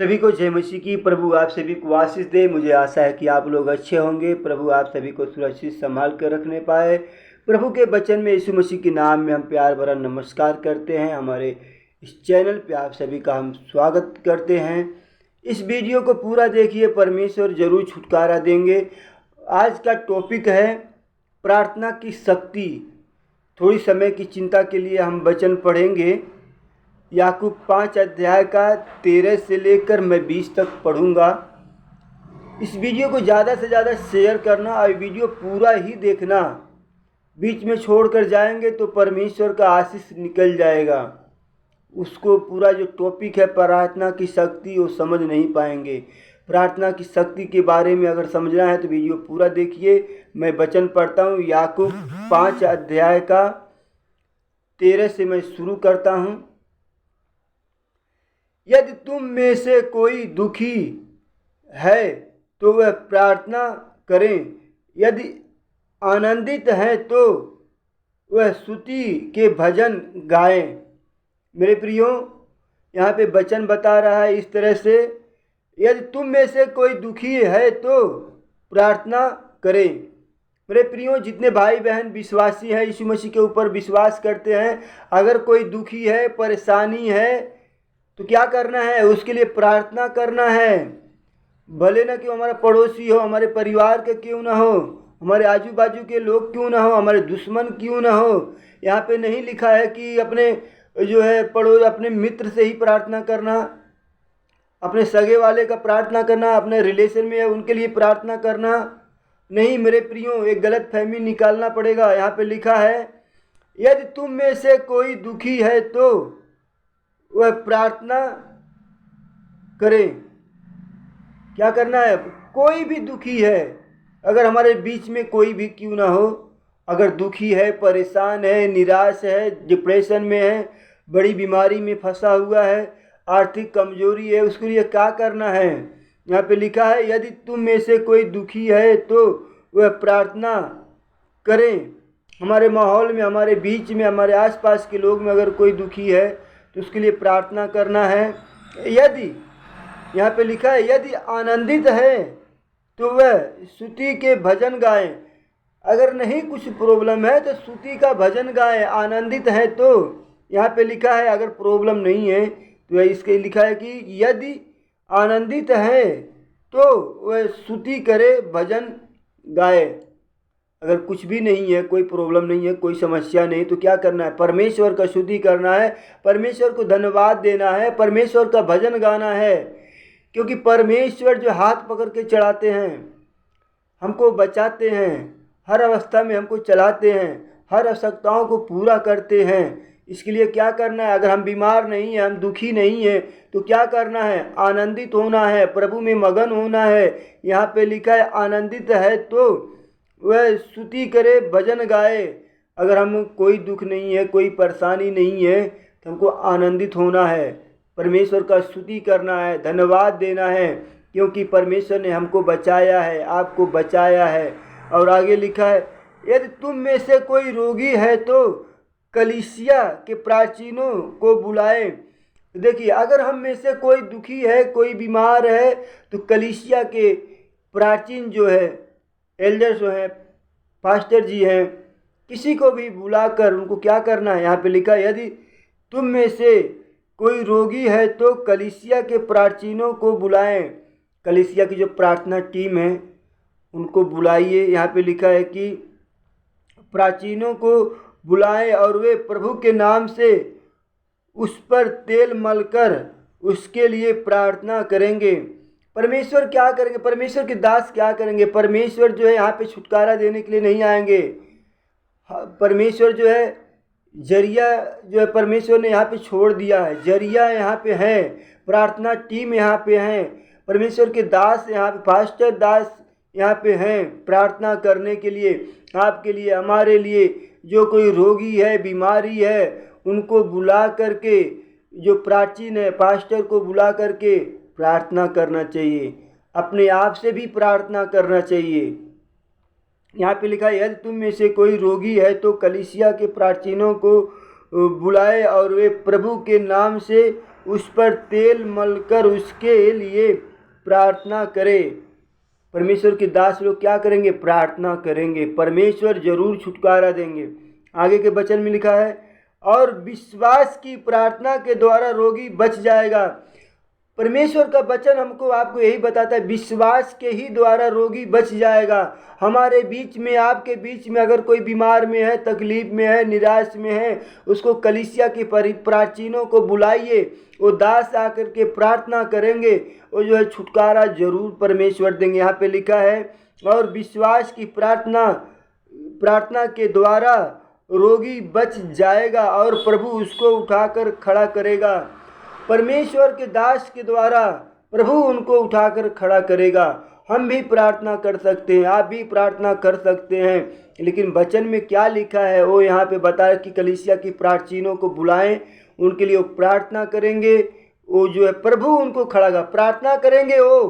सभी को जय मसीह की। प्रभु आप सभी को आशीष दे। मुझे आशा है कि आप लोग अच्छे होंगे। प्रभु आप सभी को सुरक्षित संभाल कर रखने पाए। प्रभु के वचन में यीशु मसीह के नाम में हम प्यार भरा नमस्कार करते हैं। हमारे इस चैनल पे आप सभी का हम स्वागत करते हैं। इस वीडियो को पूरा देखिए, परमेश्वर जरूर छुटकारा देंगे। आज का टॉपिक है प्रार्थना की शक्ति। थोड़ी समय की चिंता के लिए हम वचन पढ़ेंगे। याकूब 5 अध्याय का 13 से लेकर मैं 20 तक पढ़ूंगा। इस वीडियो को ज़्यादा से ज़्यादा शेयर करना और वीडियो पूरा ही देखना। बीच में छोड़कर जाएंगे तो परमेश्वर का आशीष निकल जाएगा। उसको पूरा जो टॉपिक है प्रार्थना की शक्ति वो समझ नहीं पाएंगे। प्रार्थना की शक्ति के बारे में अगर समझना है तो वीडियो पूरा देखिए। मैं वचन पढ़ता हूँ। याकूब 5 अध्याय का 13 से मैं शुरू करता हूँ। यदि तुम में से कोई दुखी है तो वह प्रार्थना करें, यदि आनंदित है तो वह स्तुति के भजन गाएं। मेरे प्रियो, यहाँ पे वचन बता रहा है इस तरह से, यदि तुम में से कोई दुखी है तो प्रार्थना करें। मेरे प्रियो, जितने भाई बहन विश्वासी हैं, यीशु मसीह के ऊपर विश्वास करते हैं, अगर कोई दुखी है, परेशानी है तो क्या करना है? उसके लिए प्रार्थना करना है। भले ना कि हमारा पड़ोसी हो, हमारे परिवार के क्यों ना हो, हमारे आजू बाजू के लोग क्यों ना हो, हमारे दुश्मन क्यों ना हो। यहाँ पे नहीं लिखा है कि अपने जो है अपने मित्र से ही प्रार्थना करना, अपने सगे वाले का प्रार्थना करना, अपने रिलेशन में है उनके लिए प्रार्थना करना। नहीं मेरे प्रियो, एक गलत फहमी निकालना पड़ेगा। यहाँ पे लिखा है यदि तुम में से कोई दुखी है तो वह प्रार्थना करें। क्या करना है? कोई भी दुखी है, अगर हमारे बीच में कोई भी क्यों ना हो, अगर दुखी है, परेशान है, निराश है, डिप्रेशन में है, बड़ी बीमारी में फंसा हुआ है, आर्थिक कमजोरी है, उसके लिए क्या करना है? यहाँ पे लिखा है यदि तुम में से कोई दुखी है तो वह प्रार्थना करें। हमारे माहौल में, हमारे बीच में, हमारे आसपास के लोग में अगर कोई दुखी है तो उसके लिए प्रार्थना करना है। यदि यहाँ पे लिखा है यदि आनंदित है तो वह स्तुति के भजन गाएं। अगर नहीं कुछ प्रॉब्लम है तो स्तुति का भजन गाएं। आनंदित है तो यहाँ पे लिखा है, अगर प्रॉब्लम नहीं है तो इसके लिखा है कि यदि आनंदित है तो वह स्तुति करे, भजन गाए। अगर कुछ भी नहीं है, कोई प्रॉब्लम नहीं है, कोई समस्या नहीं, तो क्या करना है? परमेश्वर का स्तुति करना है, परमेश्वर को धन्यवाद देना है, परमेश्वर का भजन गाना है। क्योंकि परमेश्वर जो हाथ पकड़ के चढ़ाते हैं, हमको बचाते हैं, हर अवस्था में हमको चलाते हैं, हर आवश्यकताओं को पूरा करते हैं। इसके लिए क्या करना है? अगर हम बीमार नहीं हैं, हम दुखी नहीं हैं, तो क्या करना है? आनंदित होना है, प्रभु में मगन होना है। यहाँ पे लिखा है आनंदित है तो वह स्तुति करे, भजन गाए। अगर हम कोई दुख नहीं है, कोई परेशानी नहीं है, तो हमको आनंदित होना है, परमेश्वर का स्तुति करना है, धन्यवाद देना है, क्योंकि परमेश्वर ने हमको बचाया है, आपको बचाया है। और आगे लिखा है यदि तुम में से कोई रोगी है तो कलीसिया के प्राचीनों को बुलाए। देखिए, अगर हम में से कोई दुखी है, कोई बीमार है, तो कलीसिया के प्राचीन जो है, एल्डर्स जो हैं, पास्टर जी हैं, किसी को भी बुलाकर उनको क्या करना है? यहाँ पे लिखा है यदि तुम में से कोई रोगी है तो कलीसिया के प्राचीनों को बुलाएं। कलीसिया की जो प्रार्थना टीम है उनको बुलाइए। यहाँ पे लिखा है कि प्राचीनों को बुलाएं और वे प्रभु के नाम से उस पर तेल मलकर उसके लिए प्रार्थना करेंगे। परमेश्वर क्या करेंगे? परमेश्वर के दास क्या करेंगे? परमेश्वर जो है यहाँ पे छुटकारा देने के लिए नहीं आएंगे। परमेश्वर जो है जरिया जो है, परमेश्वर ने यहाँ पे छोड़ दिया है। जरिया यहाँ पे है, प्रार्थना टीम यहाँ पे है, परमेश्वर के दास यहाँ पे, पास्टर दास यहाँ पे हैं प्रार्थना करने के लिए, आपके लिए, हमारे लिए। जो कोई रोगी है, बीमारी है, उनको बुला करके, जो प्राचीन है, पास्टर को बुला करके प्रार्थना करना चाहिए। अपने आप से भी प्रार्थना करना चाहिए। यहाँ पे लिखा है यदि तुम में से कोई रोगी है तो कलीसिया के प्राचीनों को बुलाए और वे प्रभु के नाम से उस पर तेल मलकर उसके लिए प्रार्थना करे। परमेश्वर के दास लोग क्या करेंगे? प्रार्थना करेंगे। परमेश्वर जरूर छुटकारा देंगे। आगे के वचन में लिखा है, और विश्वास की प्रार्थना के द्वारा रोगी बच जाएगा। परमेश्वर का वचन हमको आपको यही बताता है, विश्वास के ही द्वारा रोगी बच जाएगा। हमारे बीच में, आपके बीच में अगर कोई बीमार में है, तकलीफ में है, निराश में है, उसको कलीसिया के प्राचीनों को बुलाइए। वो दास आकर के प्रार्थना करेंगे, वो जो है छुटकारा जरूर परमेश्वर देंगे। यहाँ पे लिखा है, और विश्वास की प्रार्थना के द्वारा रोगी बच जाएगा और प्रभु उसको उठाकर खड़ा करेगा। परमेश्वर के दास के द्वारा प्रभु उनको उठाकर खड़ा करेगा। हम भी प्रार्थना कर सकते हैं, आप भी प्रार्थना कर सकते हैं, लेकिन वचन में क्या लिखा है वो यहाँ पे बताया कि कलीसिया की प्राचीनों को बुलाएं, उनके लिए वो प्रार्थना करेंगे, वो जो है प्रभु उनको खड़ा प्रार्थना करेंगे। वो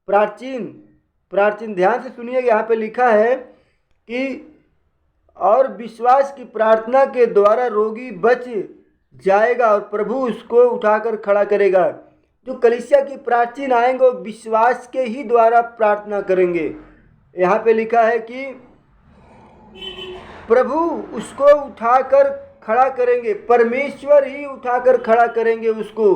प्राचीन ध्यान से सुनिए, यहाँ पे लिखा है कि और विश्वास की प्रार्थना के द्वारा रोगी बच जाएगा और प्रभु उसको उठाकर खड़ा करेगा। जो कलीसिया की प्राचीन आएंगे वो विश्वास के ही द्वारा प्रार्थना करेंगे। यहाँ पे लिखा है कि प्रभु उसको उठाकर खड़ा करेंगे, परमेश्वर ही उठाकर खड़ा करेंगे उसको।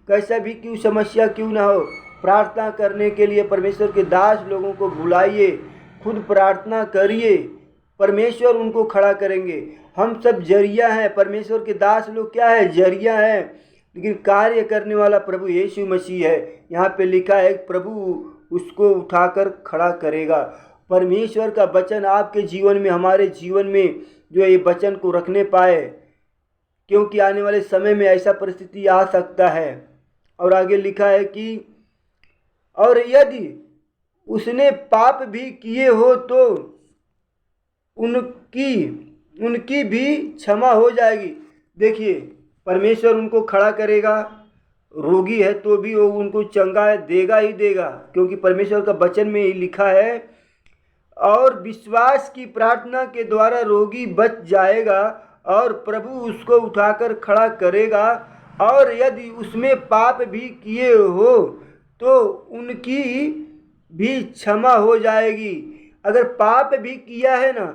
कैसा भी क्यों समस्या क्यों ना हो, प्रार्थना करने के लिए परमेश्वर के दास लोगों को बुलाइए, खुद प्रार्थना करिए, परमेश्वर उनको खड़ा करेंगे। हम सब जरिया हैं, परमेश्वर के दास लोग क्या है? जरिया हैं, लेकिन कार्य करने वाला प्रभु यीशु मसीह है। यहाँ पे लिखा है प्रभु उसको उठाकर खड़ा करेगा। परमेश्वर का वचन आपके जीवन में, हमारे जीवन में जो ये वचन को रखने पाए, क्योंकि आने वाले समय में ऐसा परिस्थिति आ सकता है। और आगे लिखा है कि और यदि उसने पाप भी किए हो तो उनकी भी क्षमा हो जाएगी। देखिए, परमेश्वर उनको खड़ा करेगा, रोगी है तो भी वो उनको चंगा देगा ही देगा, क्योंकि परमेश्वर का वचन में ही लिखा है, और विश्वास की प्रार्थना के द्वारा रोगी बच जाएगा और प्रभु उसको उठाकर खड़ा करेगा। और यदि उसमें पाप भी किए हो तो उनकी भी क्षमा हो जाएगी। अगर पाप भी किया है ना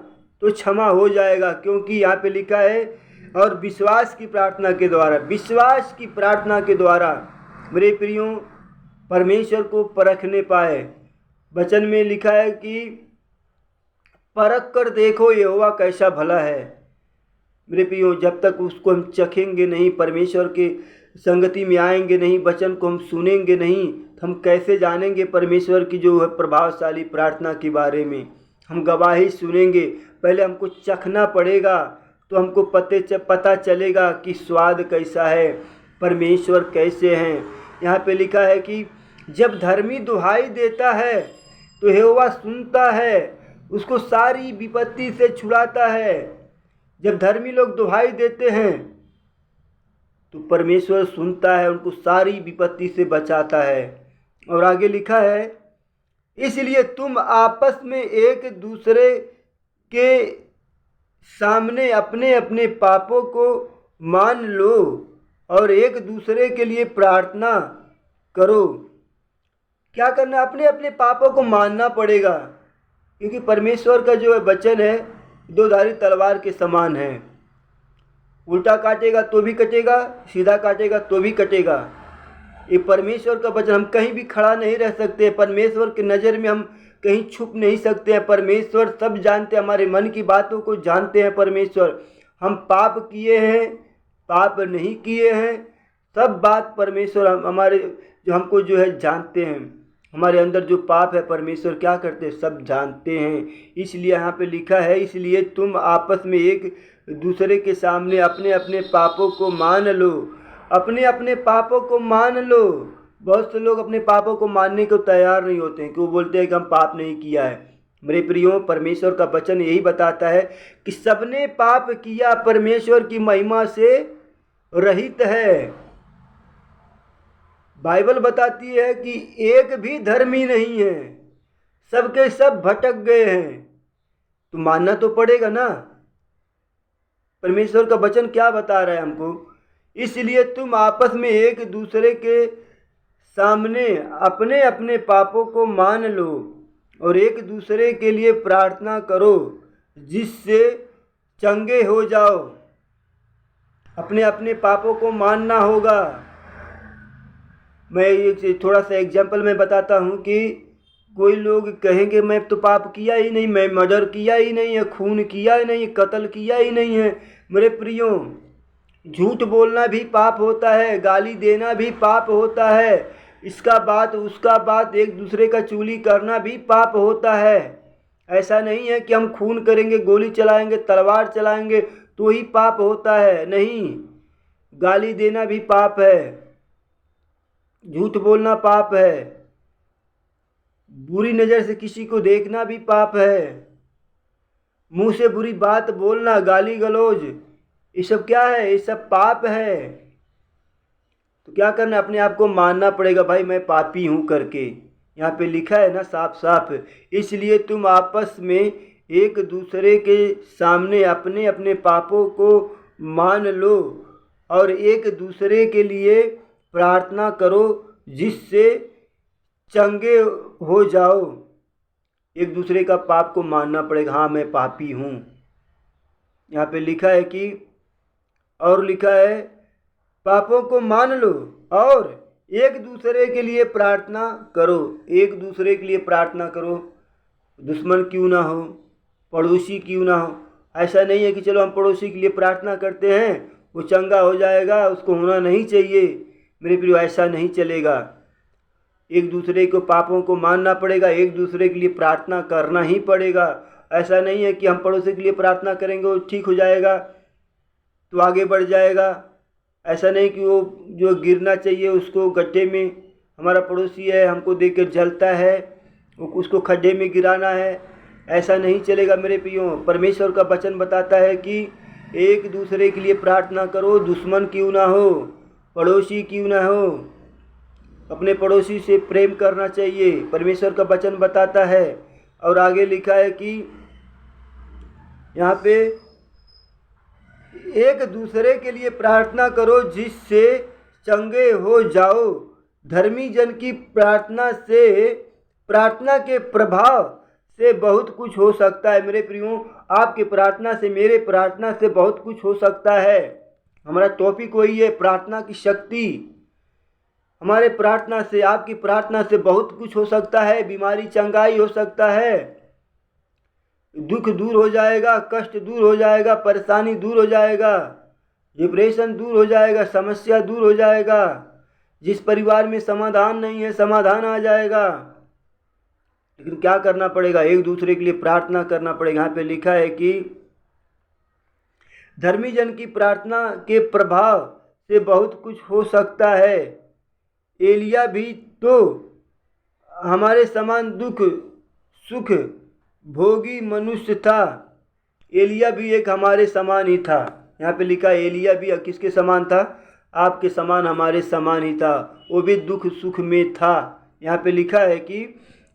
तो क्षमा हो जाएगा, क्योंकि यहाँ पे लिखा है और विश्वास की प्रार्थना के द्वारा मेरे प्रियो परमेश्वर को परखने पाए। वचन में लिखा है कि परख कर देखो यहोवा कैसा भला है। मेरे प्रियो, जब तक उसको हम चखेंगे नहीं, परमेश्वर के संगति में आएंगे नहीं, वचन को हम सुनेंगे नहीं, तो हम कैसे जानेंगे परमेश्वर की जो है प्रभावशाली प्रार्थना के बारे में। हम गवाही सुनेंगे, पहले हमको चखना पड़ेगा, तो हमको पता चलेगा कि स्वाद कैसा है, परमेश्वर कैसे हैं। यहाँ पे लिखा है कि जब धर्मी दुहाई देता है तो यहोवा सुनता है, उसको सारी विपत्ति से छुड़ाता है। जब धर्मी लोग दुहाई देते हैं तो परमेश्वर सुनता है, उनको सारी विपत्ति से बचाता है। और आगे लिखा है, इसलिए तुम आपस में एक दूसरे के सामने अपने अपने पापों को मान लो और एक दूसरे के लिए प्रार्थना करो। क्या करना? अपने अपने पापों को मानना पड़ेगा, क्योंकि परमेश्वर का जो वचन है दोधारी तलवार के समान है। उल्टा काटेगा तो भी कटेगा, सीधा काटेगा तो भी कटेगा। ये परमेश्वर का वचन, हम कहीं भी खड़ा नहीं रह सकते। परमेश्वर की नज़र में हम कहीं छुप नहीं सकते हैं। परमेश्वर सब जानते हैं, हमारे मन की बातों को जानते हैं परमेश्वर। हम पाप किए हैं, पाप नहीं किए हैं, सब बात परमेश्वर हमारे जो हमको जो है जानते हैं। हमारे अंदर जो पाप है परमेश्वर क्या करते हैं? सब जानते हैं। इसलिए यहाँ पे लिखा है, इसलिए तुम आपस में एक दूसरे के सामने अपने अपने पापों को मान लो। अपने अपने पापों को मान लो। बहुत से लोग अपने पापों को मानने को तैयार नहीं होते हैं, कि वो बोलते हैं कि हम पाप नहीं किया है। मेरे प्रियो, परमेश्वर का वचन यही बताता है कि सबने पाप किया, परमेश्वर की महिमा से रहित है। बाइबल बताती है कि एक भी धर्मी नहीं है, सबके सब भटक गए हैं। तो मानना तो पड़ेगा ना। परमेश्वर का वचन क्या बता रहा है हमको? इसलिए तुम आपस में एक दूसरे के सामने अपने अपने पापों को मान लो और एक दूसरे के लिए प्रार्थना करो जिससे चंगे हो जाओ। अपने अपने पापों को मानना होगा। मैं एक थोड़ा सा एग्जाम्पल मैं बताता हूँ कि कोई लोग कहेंगे मैं तो पाप किया ही नहीं, मैं मर्डर किया ही नहीं है, खून किया ही नहीं, कत्ल किया ही नहीं है। मेरे प्रियो, झूठ बोलना भी पाप होता है, गाली देना भी पाप होता है, इसका बात उसका बात एक दूसरे का चुगली करना भी पाप होता है। ऐसा नहीं है कि हम खून करेंगे, गोली चलाएंगे, तलवार चलाएंगे तो ही पाप होता है, नहीं। गाली देना भी पाप है, झूठ बोलना पाप है, बुरी नज़र से किसी को देखना भी पाप है, मुंह से बुरी बात बोलना, गाली गलौज, ये सब क्या है? ये सब पाप है। तो क्या करना, अपने आप को मानना पड़ेगा, भाई मैं पापी हूँ करके। यहाँ पे लिखा है ना साफ साफ, इसलिए तुम आपस में एक दूसरे के सामने अपने अपने पापों को मान लो और एक दूसरे के लिए प्रार्थना करो जिससे चंगे हो जाओ। एक दूसरे का पाप को मानना पड़ेगा, हाँ मैं पापी हूँ। यहाँ पे लिखा है कि, और लिखा है पापों को मान लो और एक दूसरे के लिए प्रार्थना करो। एक दूसरे के लिए प्रार्थना करो, दुश्मन क्यों ना हो, पड़ोसी क्यों ना हो। ऐसा नहीं है कि चलो हम पड़ोसी के लिए प्रार्थना करते हैं वो चंगा हो जाएगा, उसको होना नहीं चाहिए। मेरे प्रियो, ऐसा नहीं चलेगा। एक दूसरे को पापों को मानना पड़ेगा, एक दूसरे के लिए प्रार्थना करना ही पड़ेगा। ऐसा नहीं है कि हम पड़ोसी के लिए प्रार्थना करेंगे वो ठीक हो जाएगा तो आगे बढ़ जाएगा। ऐसा नहीं कि वो जो गिरना चाहिए उसको गड्ढे में, हमारा पड़ोसी है हमको देखकर जलता है उसको खड्डे में गिराना है, ऐसा नहीं चलेगा मेरे प्रियो। परमेश्वर का वचन बताता है कि एक दूसरे के लिए प्रार्थना करो, दुश्मन क्यों ना हो, पड़ोसी क्यों ना हो, अपने पड़ोसी से प्रेम करना चाहिए, परमेश्वर का वचन बताता है। और आगे लिखा है कि यहाँ पे एक दूसरे के लिए प्रार्थना करो जिससे चंगे हो जाओ। धर्मी जन की प्रार्थना से, प्रार्थना के प्रभाव से बहुत कुछ हो सकता है मेरे प्रियो। आपके प्रार्थना से, मेरे प्रार्थना से बहुत कुछ हो सकता है। हमारा टॉपिक वही है, प्रार्थना की शक्ति। हमारे प्रार्थना से, आपकी प्रार्थना से बहुत कुछ हो सकता है। बीमारी चंगाई हो सकता है, दुख दूर हो जाएगा, कष्ट दूर हो जाएगा, परेशानी दूर हो जाएगा, डिप्रेशन दूर हो जाएगा, समस्या दूर हो जाएगा। जिस परिवार में समाधान नहीं है समाधान आ जाएगा। लेकिन क्या करना पड़ेगा, एक दूसरे के लिए प्रार्थना करना पड़ेगा। यहाँ पे लिखा है कि धर्मी जन की प्रार्थना के प्रभाव से बहुत कुछ हो सकता है। एलिया भी तो हमारे समान दुख सुख भोगी मनुष्य था। एलिया भी एक हमारे समान ही था। यहाँ पे लिखा है एलिया भी किसके समान था? आपके समान, हमारे समान ही था। वो भी दुख सुख में था। यहाँ पे लिखा है कि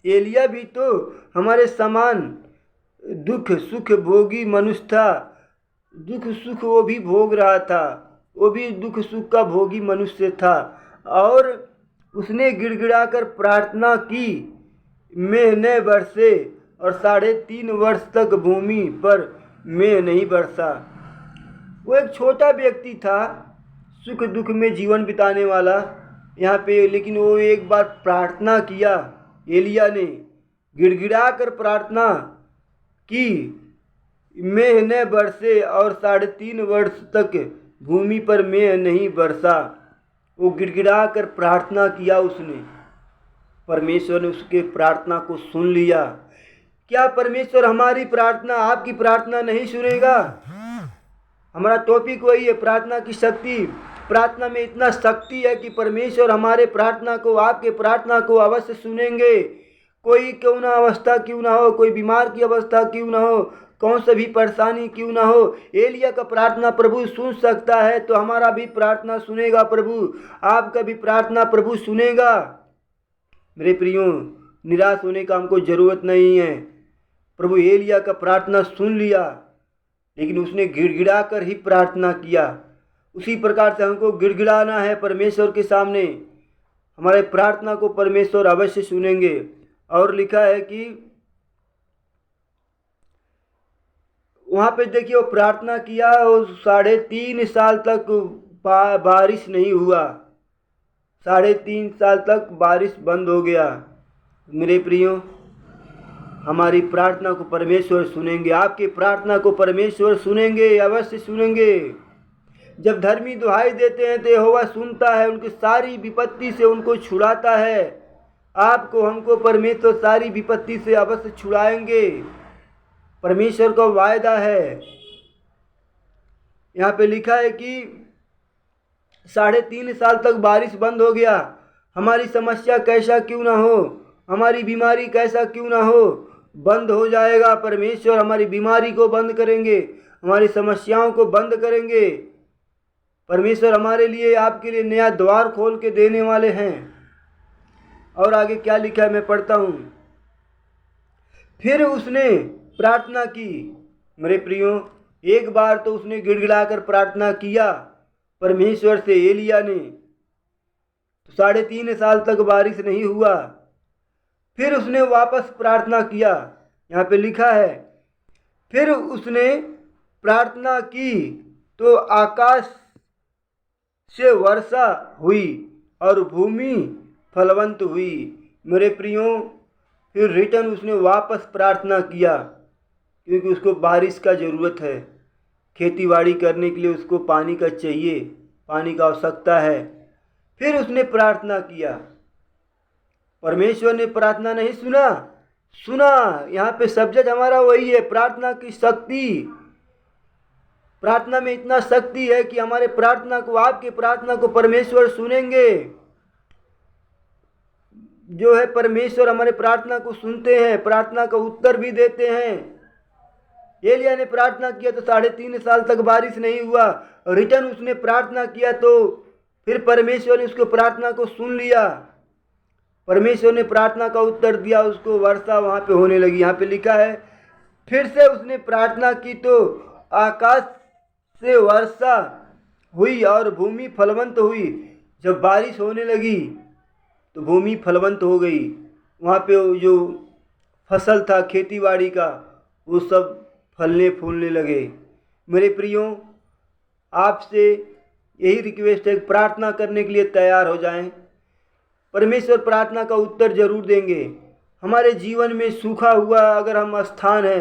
एलिया भी तो हमारे समान दुख सुख भोगी मनुष्य था। दुख सुख वो भी भोग रहा था, वो भी दुख सुख का भोगी मनुष्य था। और उसने गिड़गिड़ाकर प्रार्थना की, मेघ न बरसे, और 3.5 वर्ष तक भूमि पर मेघ नहीं बरसा। वो एक छोटा व्यक्ति था, सुख दुख में जीवन बिताने वाला यहाँ पे। लेकिन वो एक बार प्रार्थना किया, एलिया ने गिड़गिड़ा कर प्रार्थना की, मेघ न बरसे और 3.5 वर्ष तक भूमि पर मेघ नहीं बरसा। वो गिड़गिड़ा कर प्रार्थना किया उसने, परमेश्वर ने उसके प्रार्थना को सुन लिया। क्या परमेश्वर हमारी प्रार्थना, आपकी प्रार्थना नहीं सुनेगा? हमारा टॉपिक वही है, प्रार्थना की शक्ति। प्रार्थना में इतना शक्ति है कि परमेश्वर हमारे प्रार्थना को, आपके प्रार्थना को अवश्य सुनेंगे। कोई क्यों ना अवस्था क्यों ना हो, कोई बीमार की अवस्था क्यों ना हो, कौन सा भी परेशानी क्यों ना हो, एलिया का प्रार्थना प्रभु सुन सकता है। तो हमारा भी प्रार्थना सुनेगा प्रभु, आपका भी प्रार्थना प्रभु सुनेगा। मेरे प्रियो, निराश होने का हमको ज़रूरत नहीं है। प्रभु एलिया का प्रार्थना सुन लिया, लेकिन उसने गिड़गिड़ा कर ही प्रार्थना किया। उसी प्रकार से हमको गिड़गिड़ाना है परमेश्वर के सामने। हमारे प्रार्थना को परमेश्वर अवश्य सुनेंगे। और लिखा है कि वहाँ पे देखिए, वो प्रार्थना किया और 3.5 साल तक बारिश नहीं हुआ। 3.5 साल तक बारिश बंद हो गया। मेरे प्रियो, हमारी प्रार्थना को परमेश्वर सुनेंगे। आपकी प्रार्थना को परमेश्वर सुनेंगे, अवश्य सुनेंगे। जब धर्मी दुहाई देते हैं तो यहोवा सुनता है, उनकी सारी विपत्ति से उनको छुड़ाता है। आपको हमको परमेश्वर सारी विपत्ति से अवश्य छुड़ाएंगे। परमेश्वर का वायदा है। यहाँ पे लिखा है कि 3.5 साल तक बारिश बंद हो गया। हमारी समस्या कैसा क्यों ना हो, हमारी बीमारी कैसा क्यों ना हो, बंद हो जाएगा। परमेश्वर हमारी बीमारी को बंद करेंगे, हमारी समस्याओं को बंद करेंगे। परमेश्वर हमारे लिए, आपके लिए नया द्वार खोल के देने वाले हैं। और आगे क्या लिखा है मैं पढ़ता हूँ। फिर उसने प्रार्थना की। मेरे प्रियो, एक बार तो उसने गिड़गिड़ाकर प्रार्थना किया परमेश्वर से, एलिया ने। तो 3.5 साल तक बारिश नहीं हुआ। फिर उसने वापस प्रार्थना किया। यहाँ पे लिखा है, फिर उसने प्रार्थना की तो आकाश से वर्षा हुई और भूमि फलवंत हुई। मेरे प्रियो, फिर रिटर्न उसने वापस प्रार्थना किया, क्योंकि उसको बारिश का ज़रूरत है। खेती बाड़ी करने के लिए उसको पानी का चाहिए, पानी का आवश्यकता है। फिर उसने प्रार्थना किया, परमेश्वर ने प्रार्थना नहीं सुना। यहाँ पे सब्जेक्ट हमारा वही है, प्रार्थना की शक्ति। प्रार्थना में इतना शक्ति है कि हमारे प्रार्थना को, आपकी प्रार्थना को परमेश्वर सुनेंगे। जो है परमेश्वर हमारे प्रार्थना को सुनते हैं, प्रार्थना का उत्तर भी देते हैं। एलिया ने प्रार्थना किया तो 3.5 साल तक बारिश नहीं हुआ। रिटर्न उसने प्रार्थना किया तो फिर परमेश्वर ने उसको प्रार्थना को सुन लिया। परमेश्वर ने प्रार्थना का उत्तर दिया, उसको वर्षा वहाँ पे होने लगी। यहाँ पे लिखा है, फिर से उसने प्रार्थना की तो आकाश से वर्षा हुई और भूमि फलवंत हुई। जब बारिश होने लगी तो भूमि फलवंत हो गई। वहाँ पे जो फसल था खेती बाड़ी का, वो सब फलने फूलने लगे। मेरे प्रियो, आपसे यही रिक्वेस्ट है, प्रार्थना करने के लिए तैयार हो जाएं। परमेश्वर प्रार्थना का उत्तर जरूर देंगे। हमारे जीवन में सूखा हुआ अगर हम स्थान है,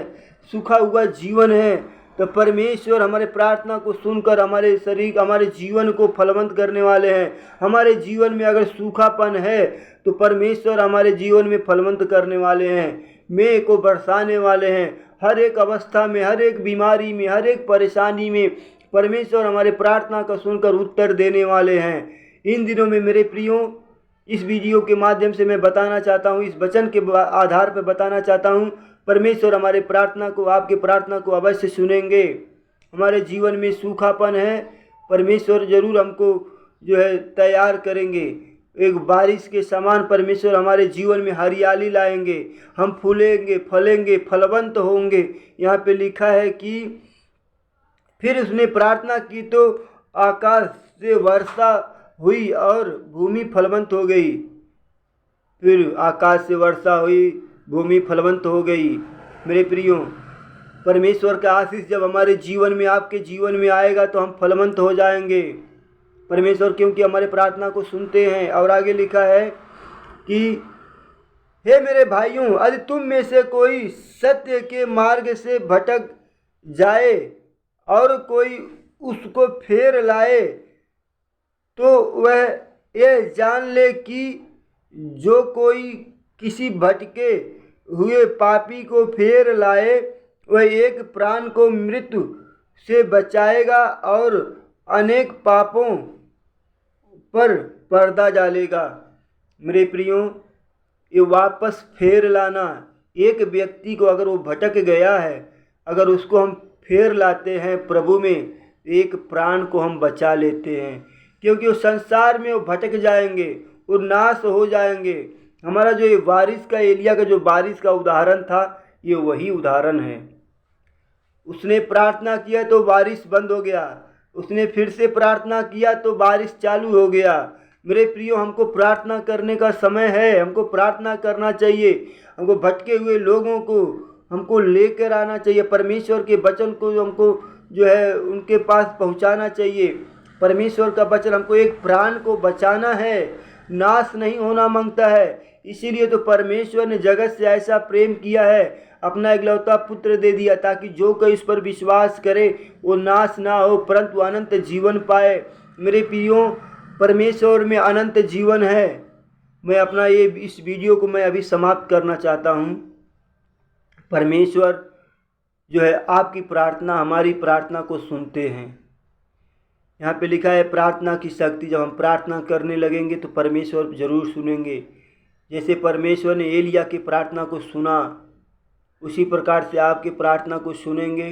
सूखा हुआ जीवन है, तो परमेश्वर हमारे प्रार्थना को सुनकर हमारे शरीर, हमारे जीवन को फलवंत करने वाले हैं। हमारे जीवन में अगर सूखापन है तो परमेश्वर हमारे जीवन में फलवंत करने वाले हैं, मेघ को बरसाने वाले हैं। हर एक अवस्था में, हर एक बीमारी में, हर एक परेशानी में परमेश्वर हमारे प्रार्थना का सुनकर उत्तर देने वाले हैं। इन दिनों में मेरे प्रियो, इस वीडियो के माध्यम से मैं बताना चाहता हूँ, इस वचन के आधार पर बताना चाहता हूँ, परमेश्वर हमारे प्रार्थना को, आपके प्रार्थना को अवश्य सुनेंगे। हमारे जीवन में सूखापन है, परमेश्वर जरूर हमको जो है तैयार करेंगे। एक बारिश के समान परमेश्वर हमारे जीवन में हरियाली लाएंगे। हम फूलेंगे, फलेंगे, फलवंत होंगे। यहाँ पे लिखा है कि फिर उसने प्रार्थना की तो आकाश से वर्षा हुई और भूमि फलवंत हो गई। फिर आकाश से वर्षा हुई, भूमि फलवंत हो गई। मेरे प्रियो, परमेश्वर का आशीष जब हमारे जीवन में, आपके जीवन में आएगा तो हम फलवंत हो जाएंगे। परमेश्वर क्योंकि हमारे प्रार्थना को सुनते हैं। और आगे लिखा है कि हे मेरे भाइयों, यदि तुम में से कोई सत्य के मार्ग से भटक जाए और कोई उसको फेर लाए, तो वह ये जान ले कि जो कोई किसी भटके हुए पापी को फेर लाए, वह एक प्राण को मृत्यु से बचाएगा और अनेक पापों पर पर्दा डालेगा। मेरे प्रियो, ये वापस फेर लाना, एक व्यक्ति को अगर वो भटक गया है, अगर उसको हम फेर लाते हैं प्रभु में, एक प्राण को हम बचा लेते हैं। क्योंकि वो संसार में वो भटक जाएंगे, वो नाश हो जाएंगे। हमारा जो ये बारिश का, एलिया का जो बारिश का उदाहरण था, ये वही उदाहरण है। उसने प्रार्थना किया तो बारिश बंद हो गया। उसने फिर से प्रार्थना किया तो बारिश चालू हो गया। मेरे प्रियो, हमको प्रार्थना करने का समय है, हमको प्रार्थना करना चाहिए। हमको भटके हुए लोगों को हमको लेकर आना चाहिए, परमेश्वर के वचन को हमको जो है उनके पास पहुंचाना चाहिए। परमेश्वर का वचन हमको एक प्राण को बचाना है, नाश नहीं होना मांगता है। इसीलिए तो परमेश्वर ने जगत से ऐसा प्रेम किया है, अपना इकलौता पुत्र दे दिया, ताकि जो कोई इस पर विश्वास करे वो नाश ना हो परंतु अनंत जीवन पाए। मेरे प्रियो, परमेश्वर में अनंत जीवन है। मैं अपना इस वीडियो को मैं अभी समाप्त करना चाहता हूँ। परमेश्वर जो है आपकी प्रार्थना, हमारी प्रार्थना को सुनते हैं। यहाँ पे लिखा है प्रार्थना की शक्ति। जब हम प्रार्थना करने लगेंगे तो परमेश्वर ज़रूर सुनेंगे। जैसे परमेश्वर ने एलिया की प्रार्थना को सुना, उसी प्रकार से आपकी प्रार्थना को सुनेंगे।